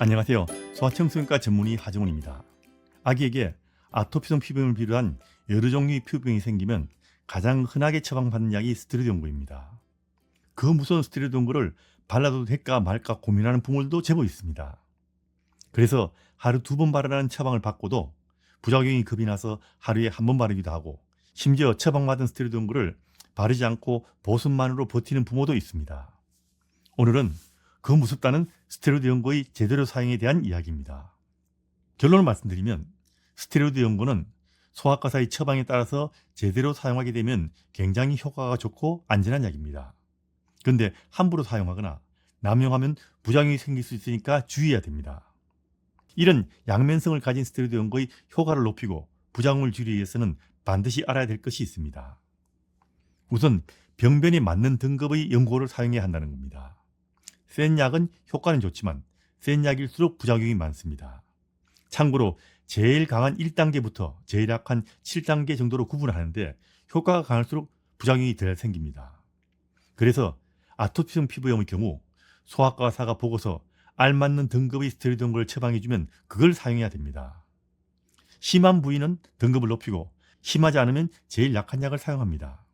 안녕하세요. 소아청소년과 전문의 하정훈입니다. 아기에게 아토피성 피부염을 비롯한 여러 종류의 피부병이 생기면 가장 흔하게 처방받는 약이 스테로이드 연고입니다. 그 무서운 스테로이드 연고를 발라도 될까 말까 고민하는 부모들도 제법 있습니다. 그래서 하루 2번 바르라는 처방을 받고도 부작용이 겁이 나서 하루에 1번 바르기도 하고, 심지어 처방받은 스테로이드 연고를 바르지 않고 보습만으로 버티는 부모도 있습니다. 오늘은 그 무섭다는 스테로이드 연고의 제대로 사용에 대한 이야기입니다. 결론을 말씀드리면 스테로이드 연고는 소아과사의 처방에 따라서 제대로 사용하게 되면 굉장히 효과가 좋고 안전한 약입니다. 그런데 함부로 사용하거나 남용하면 부작용이 생길 수 있으니까 주의해야 됩니다. 이런 양면성을 가진 스테로이드 연고의 효과를 높이고 부작용을 줄이기 위해서는 반드시 알아야 될 것이 있습니다. 우선 병변에 맞는 등급의 연고를 사용해야 한다는 겁니다. 센 약은 효과는 좋지만 센 약일수록 부작용이 많습니다. 참고로 제일 강한 1단계부터 제일 약한 7단계 정도로 구분하는데 효과가 강할수록 부작용이 덜 생깁니다. 그래서 아토피성 피부염의 경우 소아과 의사가 보고서 알맞는 등급의 스테로이드 연고를 처방해주면 그걸 사용해야 됩니다. 심한 부위는 등급을 높이고 심하지 않으면 제일 약한 약을 사용합니다.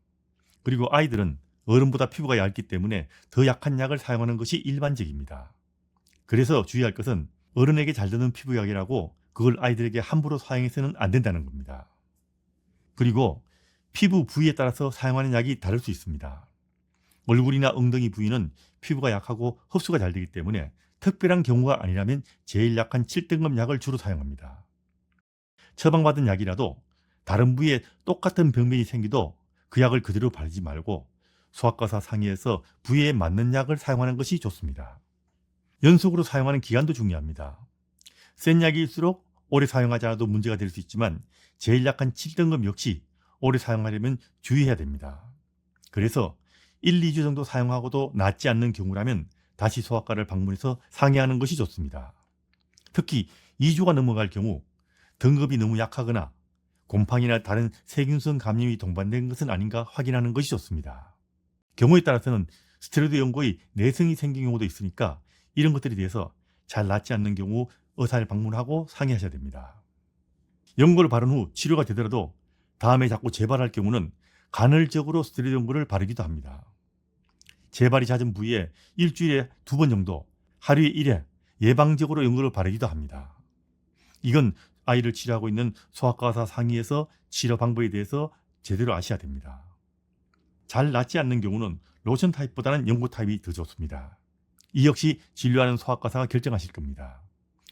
그리고 아이들은 어른보다 피부가 얇기 때문에 더 약한 약을 사용하는 것이 일반적입니다. 그래서 주의할 것은 어른에게 잘 드는 피부약이라고 그걸 아이들에게 함부로 사용해서는 안 된다는 겁니다. 그리고 피부 부위에 따라서 사용하는 약이 다를 수 있습니다. 얼굴이나 엉덩이 부위는 피부가 약하고 흡수가 잘 되기 때문에 특별한 경우가 아니라면 제일 약한 7등급 약을 주로 사용합니다. 처방받은 약이라도 다른 부위에 똑같은 병변이 생기도 그 약을 그대로 바르지 말고 소아과사 상의해서 부위에 맞는 약을 사용하는 것이 좋습니다. 연속으로 사용하는 기간도 중요합니다. 센 약일수록 오래 사용하지 않아도 문제가 될 수 있지만 제일 약한 7등급 역시 오래 사용하려면 주의해야 됩니다. 그래서 1, 2주 정도 사용하고도 낫지 않는 경우라면 다시 소아과를 방문해서 상의하는 것이 좋습니다. 특히 2주가 넘어갈 경우 등급이 너무 약하거나 곰팡이나 다른 세균성 감염이 동반된 것은 아닌가 확인하는 것이 좋습니다. 경우에 따라서는 스테로이드 연고의 내성이 생긴 경우도 있으니까 이런 것들에 대해서 잘 낫지 않는 경우 의사를 방문하고 상의하셔야 됩니다. 연고를 바른 후 치료가 되더라도 다음에 자꾸 재발할 경우는 간헐적으로 스테로이드 연고를 바르기도 합니다. 재발이 잦은 부위에 일주일에 2번 정도, 하루에 1회 예방적으로 연고를 바르기도 합니다. 이건 아이를 치료하고 있는 소아과 의사 상의에서 치료 방법에 대해서 제대로 아셔야 됩니다. 잘 낫지 않는 경우는 로션 타입보다는 연고 타입이 더 좋습니다. 이 역시 진료하는 소아과사가 결정하실 겁니다.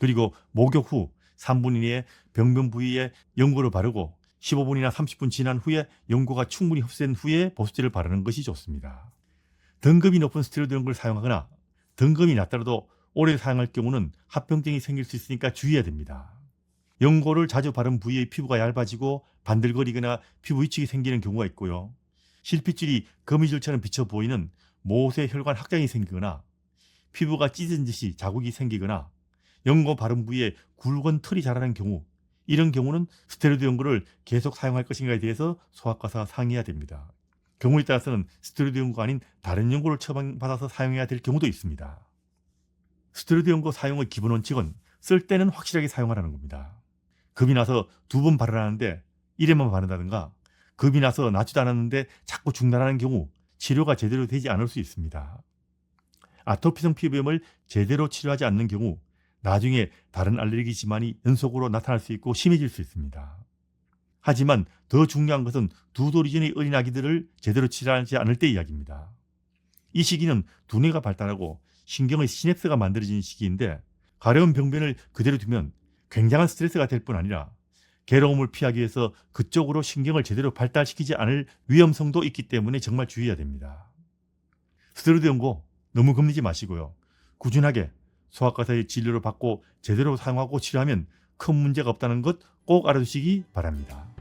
그리고 목욕 후 3분 이내에 병변 부위에 연고를 바르고 15분이나 30분 지난 후에 연고가 충분히 흡수된 후에 보습제를 바르는 것이 좋습니다. 등급이 높은 스테로이드 연고를 사용하거나 등급이 낮더라도 오래 사용할 경우는 합병증이 생길 수 있으니까 주의해야 됩니다. 연고를 자주 바른 부위의 피부가 얇아지고 반들거리거나 피부 위축이 생기는 경우가 있고요. 실핏줄이 거미줄처럼 비쳐 보이는 모세 혈관 확장이 생기거나 피부가 찢은 듯이 자국이 생기거나 연고 바른 부위에 굵은 털이 자라는 경우, 이런 경우는 스테로이드 연고를 계속 사용할 것인가에 대해서 소아과사와 상의해야 됩니다. 경우에 따라서는 스테로이드 연고가 아닌 다른 연고를 처방받아서 사용해야 될 경우도 있습니다. 스테로이드 연고 사용의 기본 원칙은 쓸 때는 확실하게 사용하라는 겁니다. 겁이 나서 2번 바르라는데 1회만 바른다든가 겁이 나서 낫지도 않았는데 자꾸 중단하는 경우 치료가 제대로 되지 않을 수 있습니다. 아토피성 피부염을 제대로 치료하지 않는 경우 나중에 다른 알레르기 질환이 연속으로 나타날 수 있고 심해질 수 있습니다. 하지만 더 중요한 것은 2돌 이전의 어린 아기들을 제대로 치료하지 않을 때 이야기입니다. 이 시기는 두뇌가 발달하고 신경의 시냅스가 만들어지는 시기인데 가려운 병변을 그대로 두면 굉장한 스트레스가 될 뿐 아니라 괴로움을 피하기 위해서 그쪽으로 신경을 제대로 발달시키지 않을 위험성도 있기 때문에 정말 주의해야 됩니다. 스테로이드 연고 너무 겁내지 마시고요. 꾸준하게 소아과사의 진료를 받고 제대로 사용하고 치료하면 큰 문제가 없다는 것 꼭 알아두시기 바랍니다.